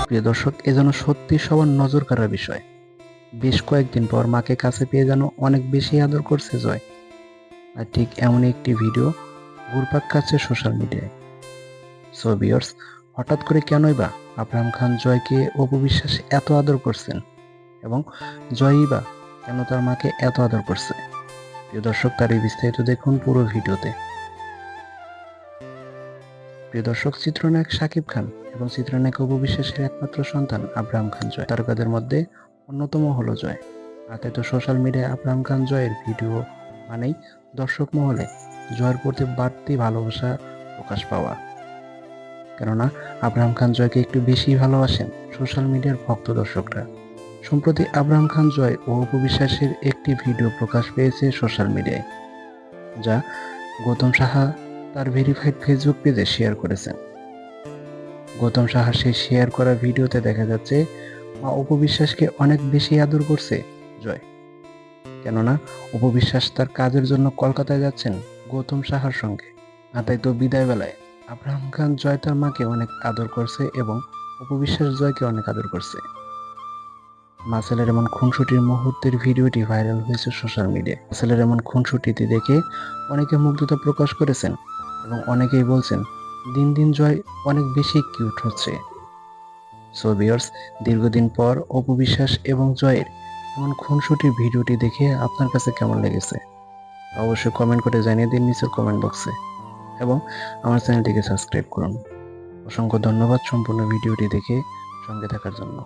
প্রিয় দর্শক, এ যেন সত্যি সবার নজর কাড়ার বিষয়। বেশ কয়েকদিন পর মাকে কাছে পেয়ে যেন অনেক বেশি আদর করছে জয়। আর ঠিক এমন একটি ভিডিও ঘুরপাক খাচ্ছে সোশ্যাল মিডিয়ায়। সো ভিউয়ার্স, হঠাৎ করে কেনই বা আব্রাহাম খান জয়কে অপু বিশ্বাস এত আদর করছেন এবং জয়ই বা কেন তার মাকে এত আদর করছে? প্রিয় দর্শক, তার এই বিস্তারিত দেখুন পুরো ভিডিওতে। প্রিয় দর্শক, চিত্রনায়ক শাকিব খান এবং চিত্রনায়ক অপু বিশ্বাসের একমাত্র সন্তান আব্রাহাম খান জয়, তারকাদের মধ্যে অন্যতম হলো জয়। আর তাই তো সোশ্যাল মিডিয়ায় আব্রাহাম খান জয়ের ভিডিও মানেই দর্শক মহলে জয়ের প্রতি বাড়তি ভালোবাসা প্রকাশ পাওয়া। কেননা আব্রাহাম খান জয়কে একটু বেশি ভালোবাসেন সোশ্যাল মিডিয়ার ভক্ত দর্শকরা। সম্প্রতি আব্রাহাম খান জয় ও অপু বিশ্বাসের একটি ভিডিও প্রকাশ পেয়েছে সোশ্যাল মিডিয়ায়, যা গৌতম সাহা তার ভেরিফাইড ফেসবুক পেজে শেয়ার করেছেন। গৌতম সাহার সেই শেয়ার করা ভিডিওতে দেখা যাচ্ছে মা অপু বিশ্বাসকে অনেক বেশি আদর করছে জয়। কেননা অপু বিশ্বাস তার কাজের জন্য কলকাতায় যাচ্ছেন গৌতম সাহার সঙ্গে। আর তাই তো বিদায় বেলায় আব্রাহাম খান জয় তার মাকে অনেক আদর করছে এবং অপু বিশ্বাস জয়কে অনেক আদর করছে। মাসেলের এমন খুনসুটির মুহূর্তের ভিডিওটি ভাইরাল হয়েছে সোশ্যাল মিডিয়ায়। মাসেলের এমন খুনসুটিতে দেখে অনেকে মুগ্ধতা প্রকাশ করেছেন এবং অনেকেই বলছেন দিন দিন জয় অনেক বেশি কিউট হচ্ছে। সো ভিউয়ার্স, দীর্ঘদিন পর অপু বিশ্বাস এবং জয়ের এমন খুনসুটির ভিডিওটি দেখে আপনার কাছে কেমন লেগেছে অবশ্যই কমেন্ট করে জানিয়ে দিন নিচের কমেন্ট বক্সে এবং আমার চ্যানেলটিকে সাবস্ক্রাইব করুন। অসংখ্য ধন্যবাদ সম্পূর্ণ ভিডিওটি দেখে সঙ্গে থাকার জন্য।